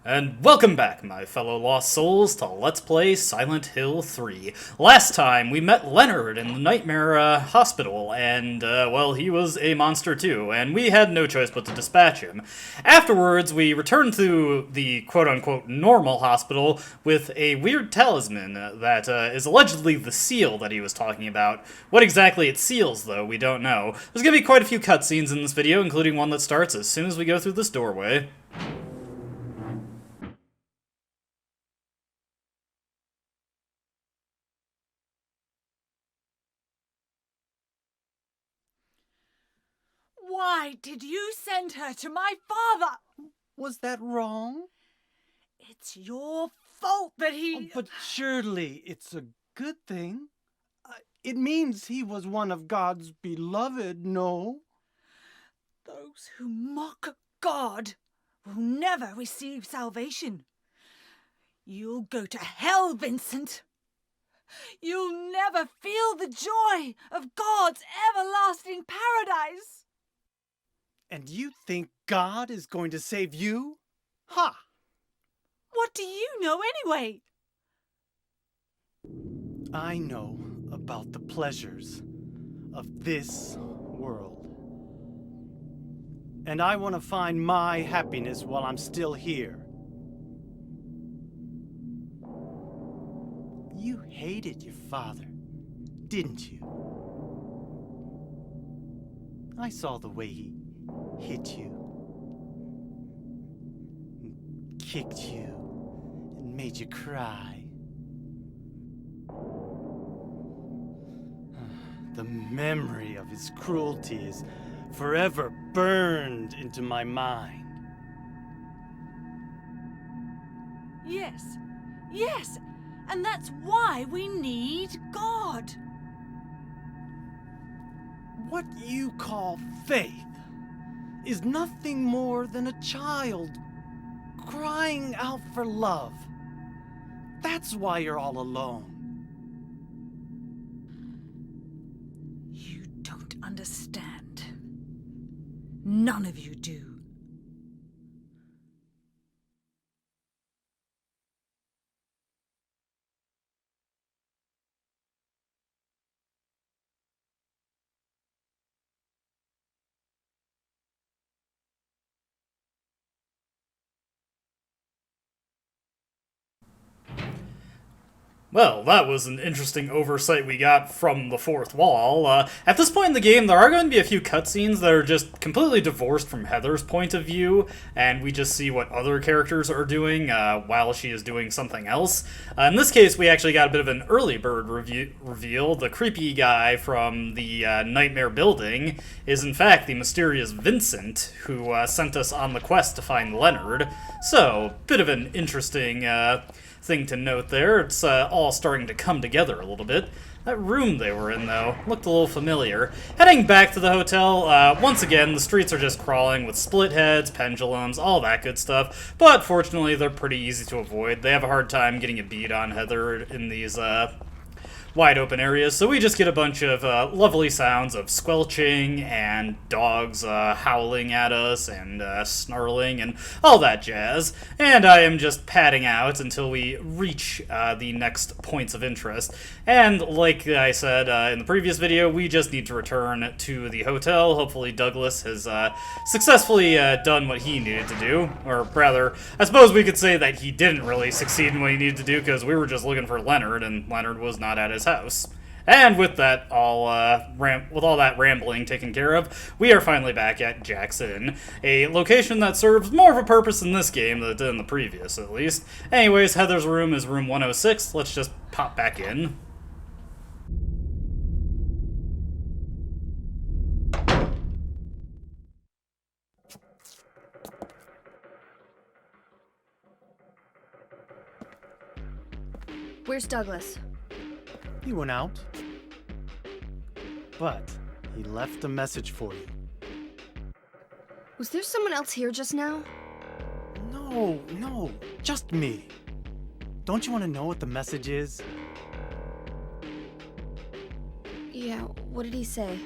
And welcome back, my fellow lost souls, to Let's Play Silent Hill 3. Last time, we met Leonard in the Nightmare Hospital, and, well, he was a monster too, and we had no choice but to dispatch him. Afterwards, we returned to the quote-unquote normal hospital with a weird talisman that is allegedly the seal that he was talking about. What exactly it seals, though, we don't know. There's gonna be quite a few cutscenes in this video, including one that starts as soon as we go through this doorway. Why did you send her to my father? Was that wrong? It's your fault that he... Oh, but surely it's a good thing. It means he was one of God's beloved, no? Those who mock God will never receive salvation. You'll go to hell, Vincent. You'll never feel the joy of God's everlasting paradise. And you think God is going to save you? Ha! What do you know anyway? I know about the pleasures of this world. And I want to find my happiness while I'm still here. You hated your father, didn't you? I saw the way he hit you, and kicked you, and made you cry. The memory of his cruelty is forever burned into my mind. Yes, and that's why we need God. What you call faith is nothing more than a child crying out for love. That's why you're all alone. You don't understand. None of you do. Well, that was an interesting oversight we got from the fourth wall. At this point in the game, there are going to be a few cutscenes that are just completely divorced from Heather's point of view, and we just see what other characters are doing while she is doing something else. In this case, we actually got a bit of an early bird reveal. The creepy guy from the Nightmare building is in fact the mysterious Vincent, who sent us on the quest to find Leonard. So, bit of an interesting thing to note there. It's all starting to come together a little bit. That room they were in, though, looked a little familiar. Heading back to the hotel, once again, the streets are just crawling with split heads, pendulums, all that good stuff. But fortunately, they're pretty easy to avoid. They have a hard time getting a bead on Heather in these wide open areas, so we just get a bunch of lovely sounds of squelching and dogs howling at us and snarling and all that jazz. And I am just padding out until we reach the next points of interest. And like I said in the previous video, we just need to return to the hotel. Hopefully Douglas has successfully done what he needed to do. Or rather, I suppose we could say that he didn't really succeed in what he needed to do, because we were just looking for Leonard, and Leonard was not at his house. And with that with all that rambling taken care of, we are finally back at Jack's Inn, a location that serves more of a purpose in this game than it did in the previous, at least. Anyways, Heather's room is room 106. Let's just pop back in. Where's Douglas? He went out. But he left a message for you. Was there someone else here just now? No, just me. Don't you want to know what the message is? Yeah, what did he say?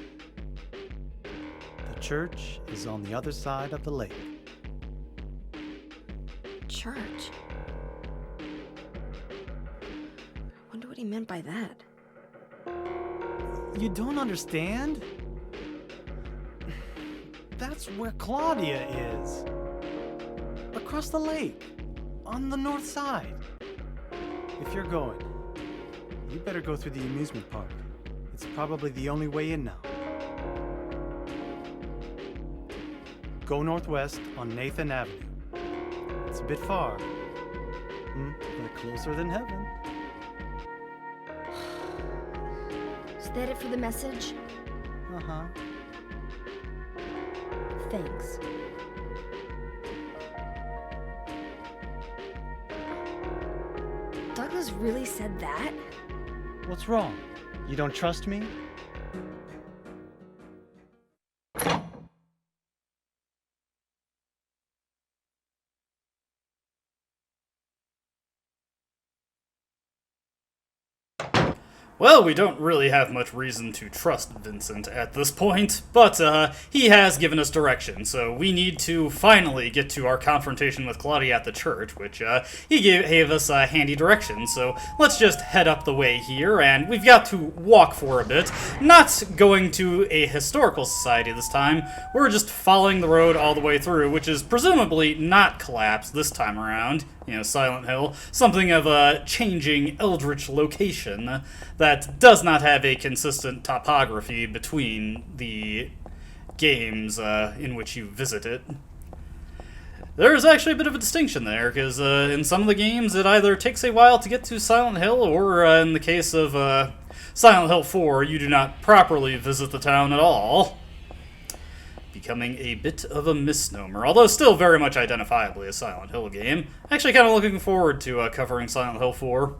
The church is on the other side of the lake. church. Wonder what he meant by that. You don't understand? That's where Claudia is. Across the lake, on the north side. If you're going, you better go through the amusement park. It's probably the only way in now. Go northwest on Nathan Avenue. It's a bit far, but closer than heaven. Is that it for the message? Uh-huh. Thanks. Douglas really said that? What's wrong? You don't trust me? Well, we don't really have much reason to trust Vincent at this point, but he has given us direction, so we need to finally get to our confrontation with Claudia at the church, which he gave us handy directions, so let's just head up the way here, and we've got to walk for a bit, not going to a historical society this time, we're just following the road all the way through, which is presumably not collapsed this time around. You know, Silent Hill, something of a changing eldritch location that does not have a consistent topography between the games in which you visit it. There's actually a bit of a distinction there, because in some of the games it either takes a while to get to Silent Hill, or in the case of Silent Hill 4, you do not properly visit the town at all. Becoming a bit of a misnomer, although still very much identifiably a Silent Hill game. Actually kind of looking forward to covering Silent Hill 4.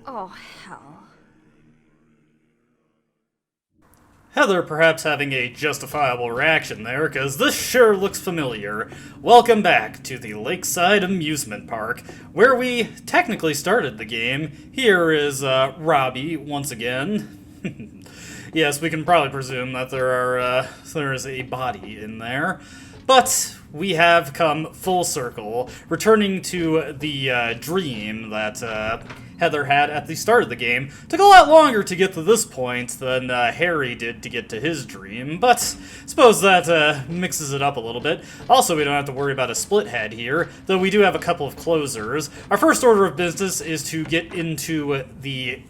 Oh, hell. Heather perhaps having a justifiable reaction there, because this sure looks familiar. Welcome back to the Lakeside Amusement Park, where we technically started the game. Here is Robbie once again. Yes, we can probably presume that there is a body in there. But we have come full circle, returning to the dream that Heather had at the start of the game. Took a lot longer to get to this point than Harry did to get to his dream, but suppose that mixes it up a little bit. Also, we don't have to worry about a split head here, though we do have a couple of closers. Our first order of business is to get into the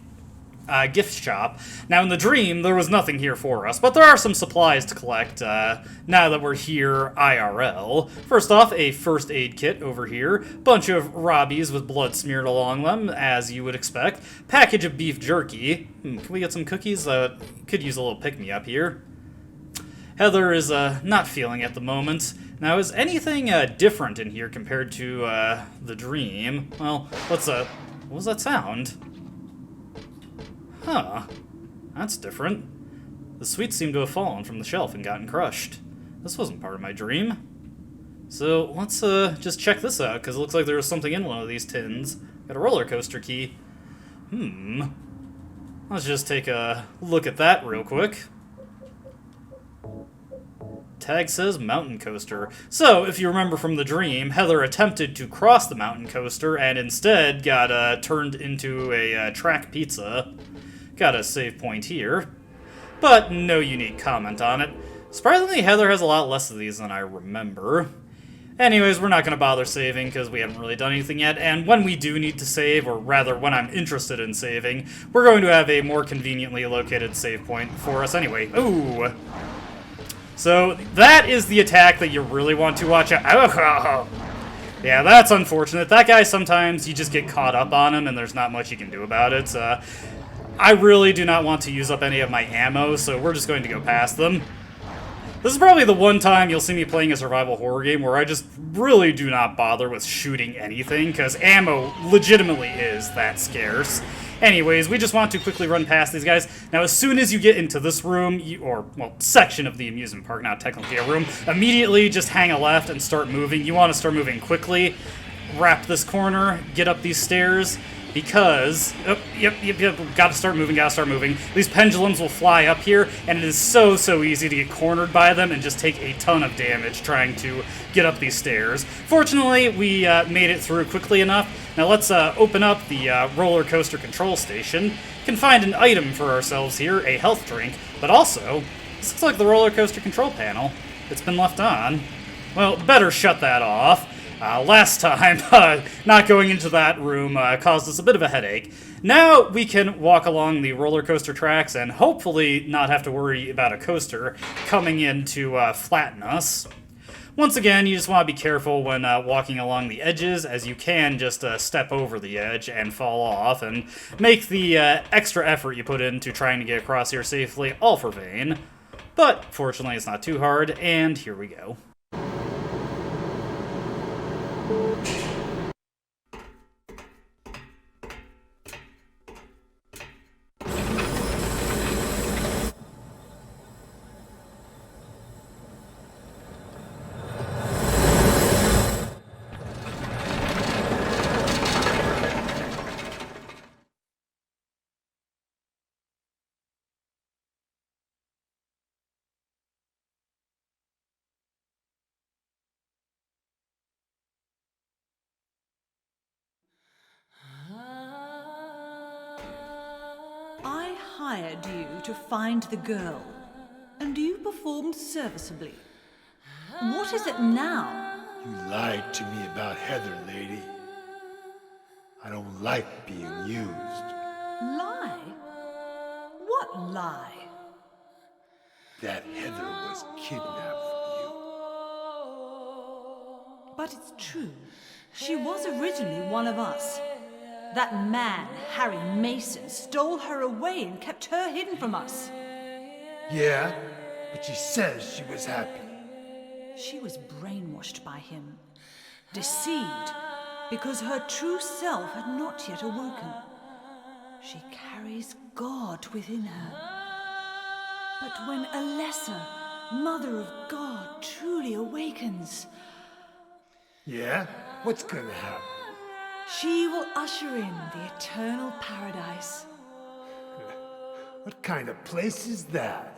gift shop. Now, in the dream, there was nothing here for us, but there are some supplies to collect now that we're here IRL. First off, a first aid kit over here. Bunch of Robbies with blood smeared along them, as you would expect. Package of beef jerky. Can we get some cookies? Could use a little pick-me-up here. Heather is not feeling at the moment. Now, is anything different in here compared to the dream? Well, what was that sound? Huh. That's different. The sweets seem to have fallen from the shelf and gotten crushed. This wasn't part of my dream. So, let's just check this out, because it looks like there was something in one of these tins. Got a roller coaster key. Let's just take a look at that real quick. Tag says mountain coaster. So, if you remember from the dream, Heather attempted to cross the mountain coaster and instead got turned into a track pizza. Got a save point here, but no unique comment on it. Surprisingly, Heather has a lot less of these than I remember. Anyways, we're not going to bother saving because we haven't really done anything yet, and when we do need to save, or rather when I'm interested in saving, we're going to have a more conveniently located save point for us anyway. Ooh! So that is the attack that you really want to watch out. Oh, yeah, that's unfortunate. That guy, sometimes you just get caught up on him and there's not much you can do about it. I really do not want to use up any of my ammo, so we're just going to go past them. This is probably the one time you'll see me playing a survival horror game where I just really do not bother with shooting anything, because ammo legitimately is that scarce. Anyways, we just want to quickly run past these guys. Now, as soon as you get into this room, section of the amusement park, not technically a room, immediately just hang a left and start moving. You want to start moving quickly. Wrap this corner, get up these stairs, because... Oh, yep, gotta start moving. These pendulums will fly up here, and it is so easy to get cornered by them and just take a ton of damage trying to get up these stairs. Fortunately, we made it through quickly enough. Now let's open up the roller coaster control station. We can find an item for ourselves here, a health drink, but also, this looks like the roller coaster control panel. It's been left on. Well, better shut that off. Last time, not going into that room caused us a bit of a headache. Now we can walk along the roller coaster tracks and hopefully not have to worry about a coaster coming in to flatten us. Once again, you just want to be careful when walking along the edges, as you can just step over the edge and fall off, and make the extra effort you put into trying to get across here safely all for vain. But fortunately, it's not too hard, and here we go. I hired you to find the girl, and you performed serviceably. What is it now? You lied to me about Heather, lady. I don't like being used. Lie? What lie? That Heather was kidnapped from you. But it's true. She was originally one of us. That man, Harry Mason, stole her away and kept her hidden from us. Yeah, but she says she was happy. She was brainwashed by him, deceived, because her true self had not yet awoken. She carries God within her. But when a lesser Mother of God truly awakens, Yeah? What's gonna happen? she will usher in the eternal paradise. What kind of place is that?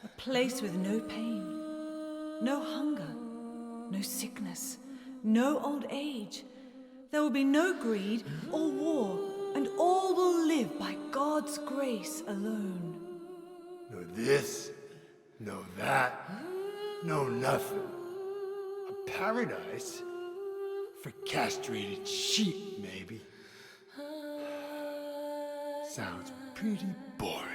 A place with no pain, no hunger, no sickness, no old age. There will be no greed or war, and all will live by God's grace alone. No this, no that, no nothing. A paradise? For castrated sheep, maybe. Sounds pretty boring.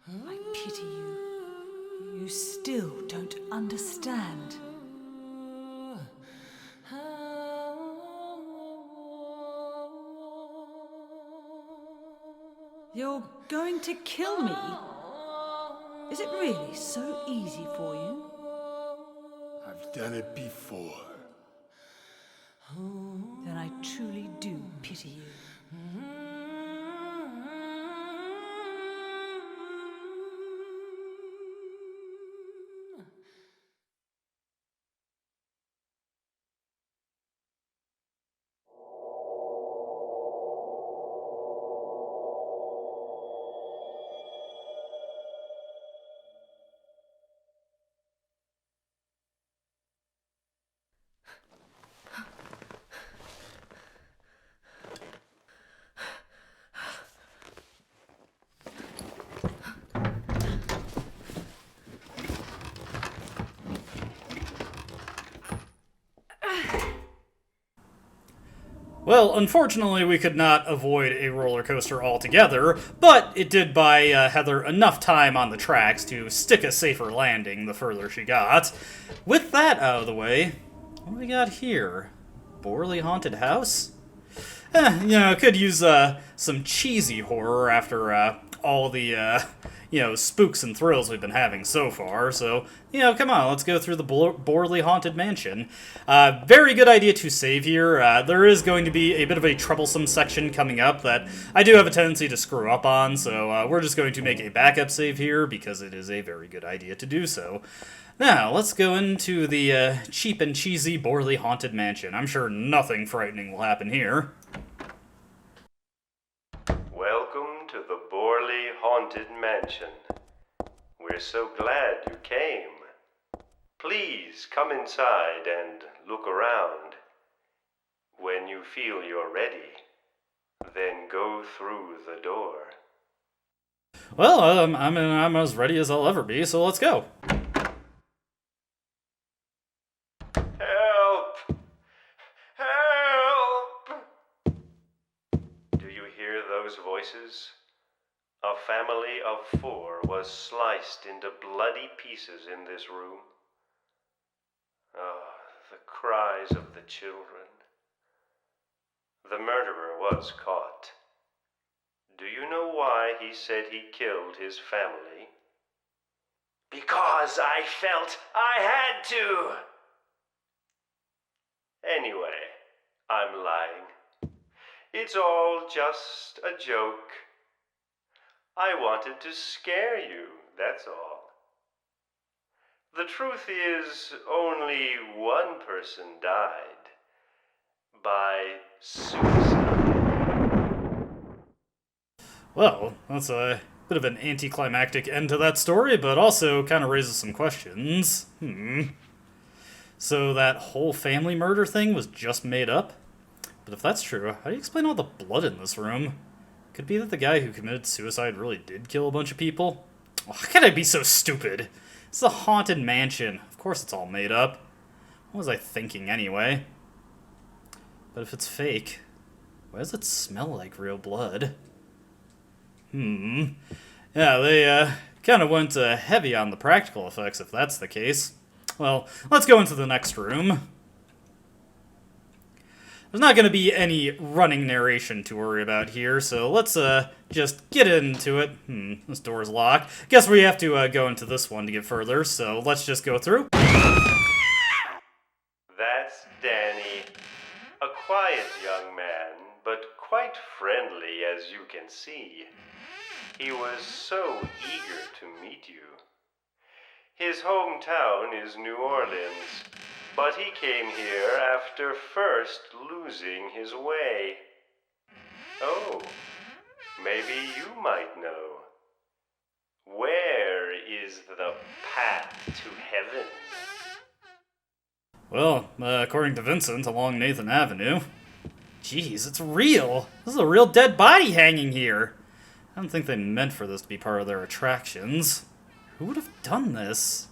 I pity you. You still don't understand. You're going to kill me? Is it really so easy for you? I've done it before. Then I truly do pity you. Well, unfortunately, we could not avoid a roller coaster altogether, but it did buy Heather enough time on the tracks to stick a safer landing the further she got. With that out of the way, what do we got here? Borley Haunted House? Could use some cheesy horror after all the, spooks and thrills we've been having so far. So, come on, let's go through the Borley Haunted Mansion. Very good idea to save here. There is going to be a bit of a troublesome section coming up that I do have a tendency to screw up on, so we're just going to make a backup save here because it is a very good idea to do so. Now, let's go into the cheap and cheesy Borley Haunted Mansion. I'm sure nothing frightening will happen here. Welcome to the Borley Haunted Mansion. We're so glad you came. Please come inside and look around. When you feel you're ready, then go through the door. Well, I'm as ready as I'll ever be, so let's go. Help! Help! Do you hear those voices? A family of 4 was sliced into bloody pieces in this room. Ah, the cries of the children. The murderer was caught. Do you know why he said he killed his family? Because I felt I had to! Anyway, I'm lying. It's all just a joke. I wanted to scare you, that's all. The truth is, only one person died. By suicide. Well, that's a bit of an anticlimactic end to that story, but also kind of raises some questions. So that whole family murder thing was just made up? But if that's true, how do you explain all the blood in this room? Could it be that the guy who committed suicide really did kill a bunch of people? Oh, how can I be so stupid? It's a haunted mansion. Of course it's all made up. What was I thinking anyway? But if it's fake, why does it smell like real blood? Yeah, they kind of went heavy on the practical effects if that's the case. Well, let's go into the next room. There's not going to be any running narration to worry about here, so let's just get into it. This door's locked. Guess we have to go into this one to get further, so let's just go through. That's Danny. A quiet young man, but quite friendly as you can see. He was so eager to meet you. His hometown is New Orleans, but he came here after first losing his way. Oh, maybe you might know. Where is the path to heaven? Well, according to Vincent, along Nathan Avenue. Jeez, it's real! This is a real dead body hanging here! I don't think they meant for this to be part of their attractions. Who would have done this?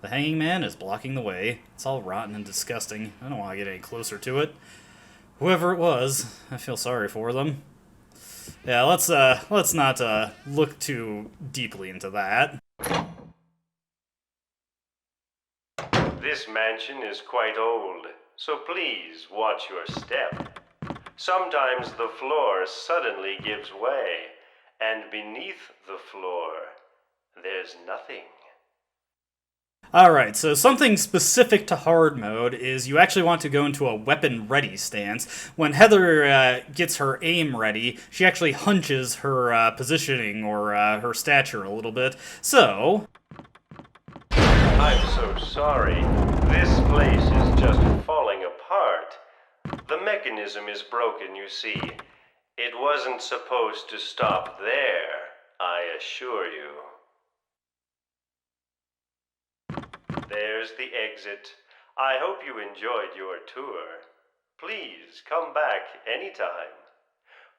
The hanging man is blocking the way. It's all rotten and disgusting. I don't want to get any closer to it. Whoever it was, I feel sorry for them. Yeah, let's not look too deeply into that. This mansion is quite old, so please watch your step. Sometimes the floor suddenly gives way, and beneath the floor, there's nothing. Alright, so something specific to hard mode is you actually want to go into a weapon ready stance. When Heather gets her aim ready, she actually hunches her positioning or her stature a little bit. So... I'm so sorry. This place is just falling apart. The mechanism is broken, you see. It wasn't supposed to stop there, I assure you. There's the exit. I hope you enjoyed your tour. Please come back anytime.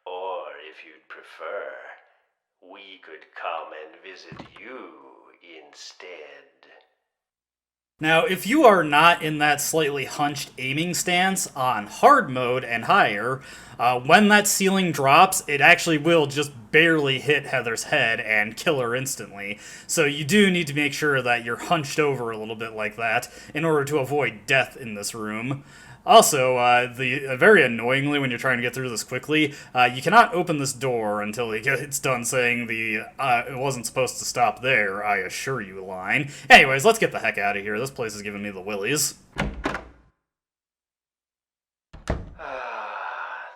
Or if you'd prefer, we could come and visit you instead. Now, if you are not in that slightly hunched aiming stance on hard mode and higher, when that ceiling drops, it actually will just barely hit Heather's head and kill her instantly. So you do need to make sure that you're hunched over a little bit like that in order to avoid death in this room. Also, very annoyingly, when you're trying to get through this quickly, you cannot open this door until it's done saying the "it wasn't supposed to stop there, I assure you" line. Anyways, let's get the heck out of here. This place is giving me the willies.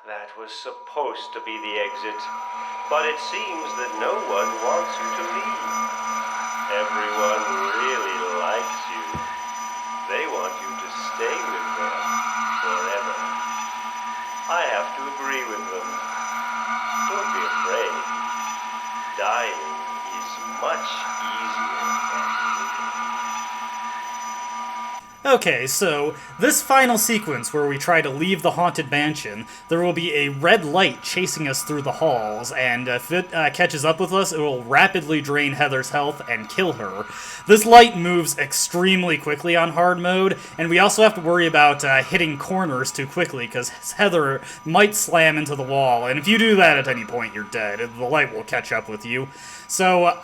That was supposed to be the exit, but it seems that no one wants you to leave. Everyone really likes you. They want you to stay with them forever. I have to agree with them. Don't be afraid. Dying is much easier than living. Okay, so this final sequence where we try to leave the haunted mansion, there will be a red light chasing us through the halls, and if it catches up with us, it will rapidly drain Heather's health and kill her. This light moves extremely quickly on hard mode, and we also have to worry about hitting corners too quickly, because Heather might slam into the wall, and if you do that at any point, you're dead. The light will catch up with you. So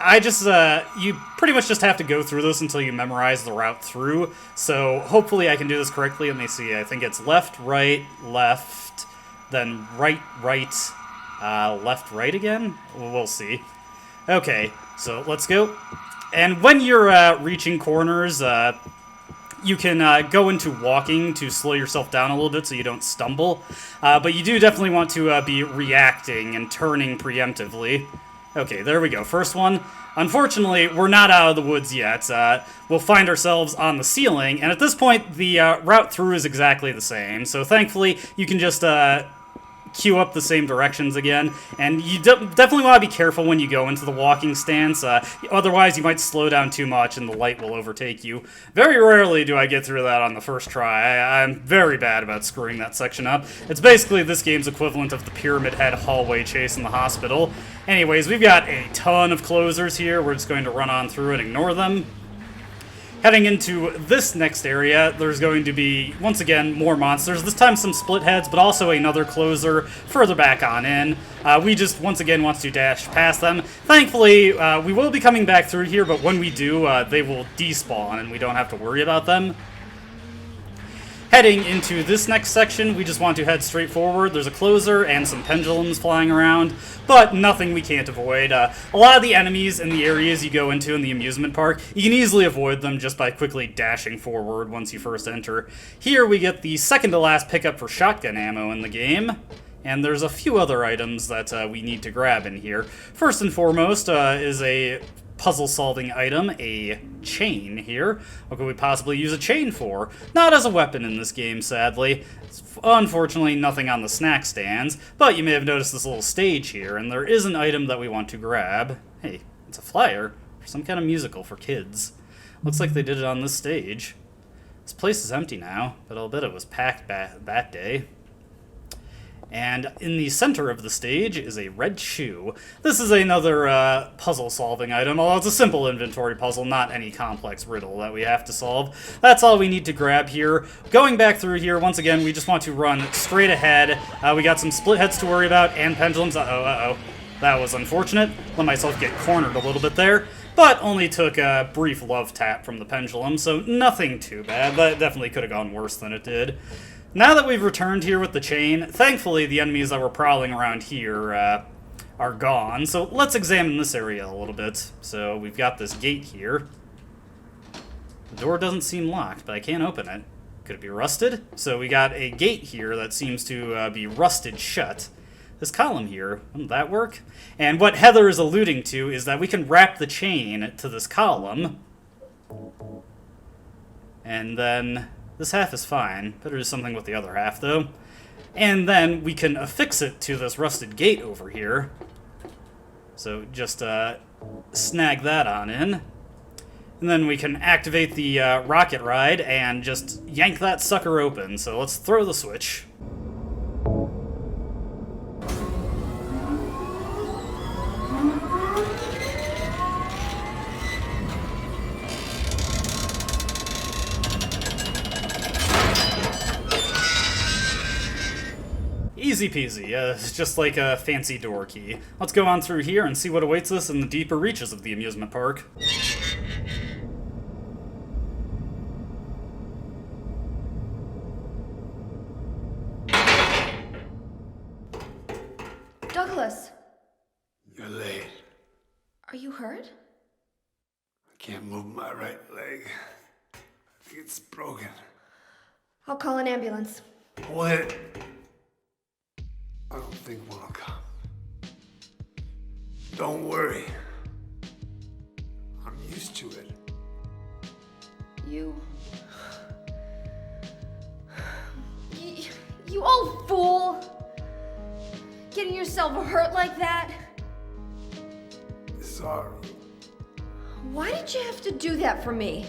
you pretty much just have to go through this until you memorize the route through. So hopefully I can do this correctly. Let me see. I think it's left, right, left, then right, right, left, right again? We'll see. Okay, so let's go. And when you're reaching corners, you can go into walking to slow yourself down a little bit so you don't stumble. But you do definitely want to be reacting and turning preemptively. Okay, there we go. First one. Unfortunately, we're not out of the woods yet. We'll find ourselves on the ceiling, and at this point, the route through is exactly the same. So thankfully, you can just queue up the same directions again, and you definitely want to be careful when you go into the walking stance, otherwise you might slow down too much and the light will overtake you. Very rarely do I get through that on the first try. I'm very bad about screwing that section up. It's basically this game's equivalent of the Pyramid Head hallway chase in the hospital. Anyways, we've got a ton of closers here. We're just going to run on through and ignore them. Heading into this next area, there's going to be, once again, more monsters. This time some split heads, but also another closer further back on in. We just, once again, want to dash past them. Thankfully, we will be coming back through here, but when we do, they will despawn, and we don't have to worry about them. Heading into this next section, we just want to head straight forward. There's a closer and some pendulums flying around, but nothing we can't avoid. A lot of the enemies in the areas you go into in the amusement park, you can easily avoid them just by quickly dashing forward once you first enter. Here we get the second to last pickup for shotgun ammo in the game, and there's a few other items that we need to grab in here. First and foremost is a puzzle-solving item, a chain here. What could we possibly use a chain for? Not as a weapon in this game, sadly. Unfortunately, nothing on the snack stands, but you may have noticed this little stage here, and there is an item that we want to grab. Hey, it's a flyer for some kind of musical for kids. Looks like they did it on this stage. This place is empty now, but I'll bet it was packed that day. And in the center of the stage is a red shoe. This is another puzzle-solving item, although it's a simple inventory puzzle, not any complex riddle that we have to solve. That's all we need to grab here. Going back through here, once again, we just want to run straight ahead. We got some split heads to worry about, and pendulums. Uh-oh. That was unfortunate. Let myself get cornered a little bit there. But only took a brief love tap from the pendulum, so nothing too bad. That definitely could have gone worse than it did. Now that we've returned here with the chain, thankfully the enemies that were prowling around here are gone. So let's examine this area a little bit. So we've got this gate here. The door doesn't seem locked, but I can't open it. Could it be rusted? So we got a gate here that seems to be rusted shut. This column here, wouldn't that work? And what Heather is alluding to is that we can wrap the chain to this column. And then this half is fine. Better do something with the other half, though. And then we can affix it to this rusted gate over here. So just snag that on in. And then we can activate the rocket ride and just yank that sucker open. So let's throw the switch. Easy peasy, it's just like a fancy door key. Let's go on through here and see what awaits us in the deeper reaches of the amusement park. Douglas, You're late. are you hurt? I can't move my right leg. I think it's broken. I'll call an ambulance. Hold it. I don't think one will come. Don't worry. I'm used to it. You... You old fool! Getting yourself hurt like that? Sorry. Why did you have to do that for me?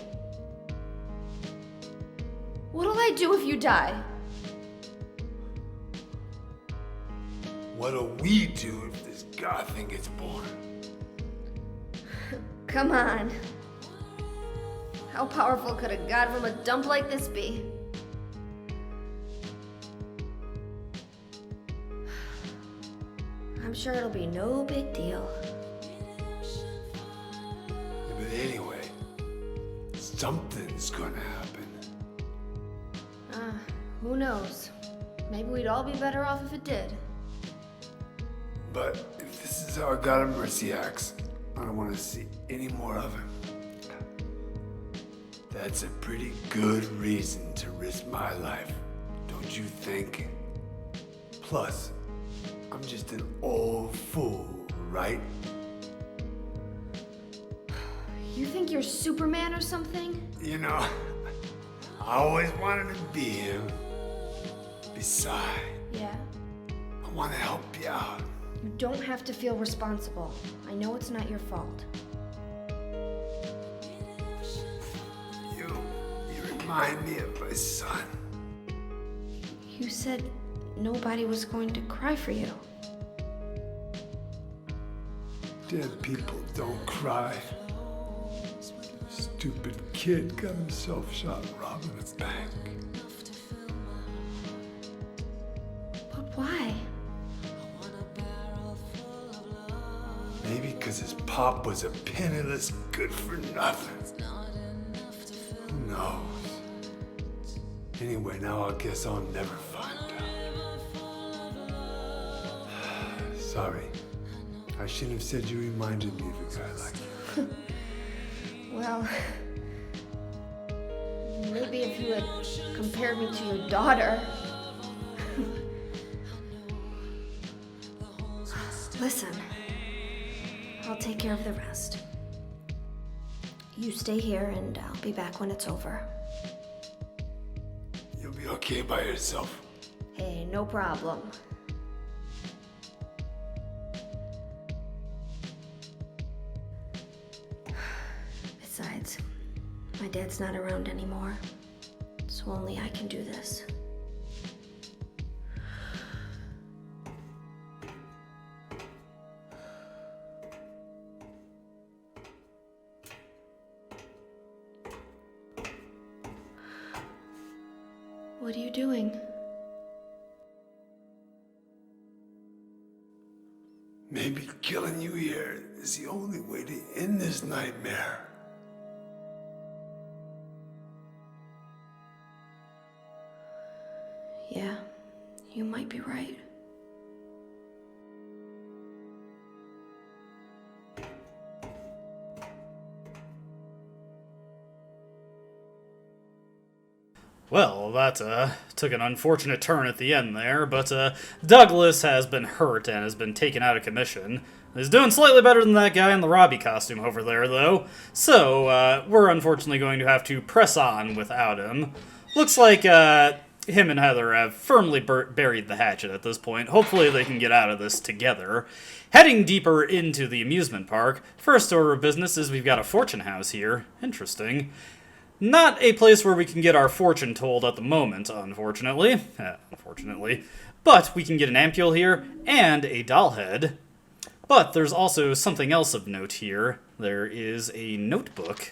What'll I do if you die? What'll we do if this god thing gets born? Come on. How powerful could a god from a dump like this be? I'm sure it'll be no big deal. Yeah, but anyway, something's gonna happen. Who knows? Maybe we'd all be better off if it did. But if this is how a god of mercy acts, I don't want to see any more of him. That's a pretty good reason to risk my life, don't you think? Plus, I'm just an old fool, right? You think you're Superman or something? You know, I always wanted to be him. Besides, Yeah. I want to help you out. You don't have to feel responsible. I know it's not your fault. You remind me of my son. You said nobody was going to cry for you. Dead people don't cry. Stupid kid got himself shot robbing a bank. But why? Maybe because his pop was a penniless good-for-nothing. Who knows? Anyway, now I guess I'll never find out. Sorry. I shouldn't have said you reminded me of a guy like you. Well, maybe if you had compared me to your daughter. Listen, I'll take care of the rest. You stay here and I'll be back when it's over. You'll be okay by yourself. Hey, no problem. Besides, my dad's not around anymore, so only I can do this. What are you doing? Maybe killing you here is the only way to end this nightmare. Yeah, you might be right. Well, that took an unfortunate turn at the end there, but Douglas has been hurt and has been taken out of commission. He's doing slightly better than that guy in the Robbie costume over there, though, so we're unfortunately going to have to press on without him. Looks like him and Heather have firmly buried the hatchet at this point. Hopefully they can get out of this together. Heading deeper into the amusement park, first order of business is we've got a fortune house here. Interesting. Not a place where we can get our fortune told at the moment, unfortunately. But we can get an ampule here and a doll head. But there's also something else of note here. There is a notebook.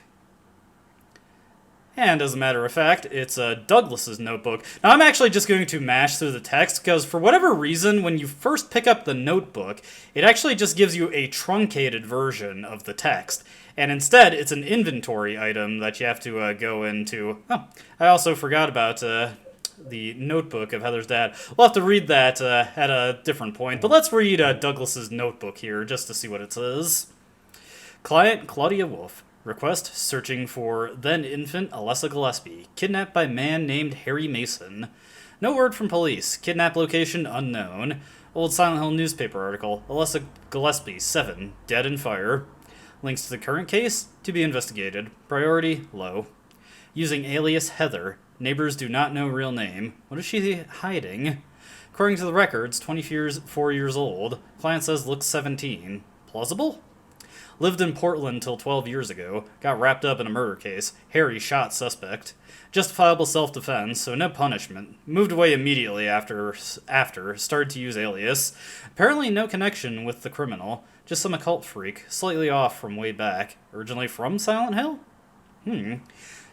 And as a matter of fact, it's Douglas's notebook. Now, I'm actually just going to mash through the text because for whatever reason, when you first pick up the notebook, it actually just gives you a truncated version of the text. And instead, it's an inventory item that you have to go into. Oh, I also forgot about the notebook of Heather's dad. We'll have to read that at a different point, but let's read Douglas's notebook here just to see what it says. Client Claudia Wolf. Request searching for then-infant Alessa Gillespie, kidnapped by man named Harry Mason. No word from police. Kidnap location unknown. Old Silent Hill newspaper article. Alessa Gillespie, 7, dead in fire. Links to the current case to be investigated. Priority low. Using alias Heather. Neighbors do not know real name. What is she hiding? According to the records, 24 years old. Client says looks 17. Plausible? Lived in Portland till 12 years ago. Got wrapped up in a murder case. Harry shot suspect. Justifiable self-defense, so no punishment. Moved away immediately after. Started to use alias. Apparently no connection with the criminal. Just some occult freak. Slightly off from way back. Originally from Silent Hill?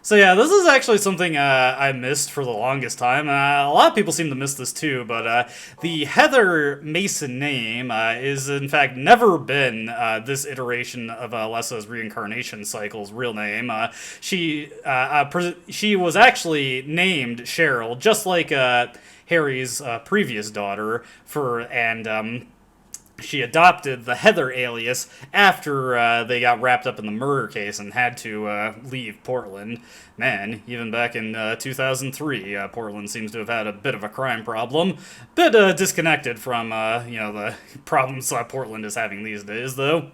So yeah, this is actually something I missed for the longest time. A lot of people seem to miss this too, but the Heather Mason name is in fact never been this iteration of Alessa's reincarnation cycle's real name. She was actually named Cheryl, just like Harry's previous daughter, she adopted the Heather alias after they got wrapped up in the murder case and had to leave Portland. Man, even back in 2003, Portland seems to have had a bit of a crime problem. Bit disconnected from, the problems Portland is having these days, though.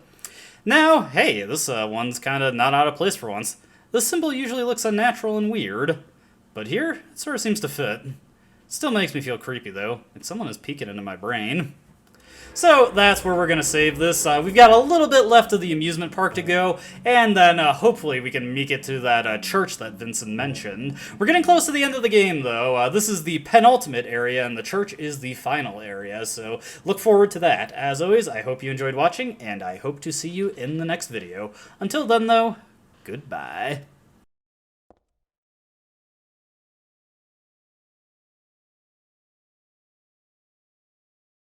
Now, hey, this one's kind of not out of place for once. This symbol usually looks unnatural and weird, but here, it sort of seems to fit. Still makes me feel creepy, though, like someone is peeking into my brain. So that's where we're going to save this. We've got a little bit left of the amusement park to go, and then hopefully we can make it to that church that Vincent mentioned. We're getting close to the end of the game, though. This is the penultimate area, and the church is the final area, so look forward to that. As always, I hope you enjoyed watching, and I hope to see you in the next video. Until then, though, goodbye.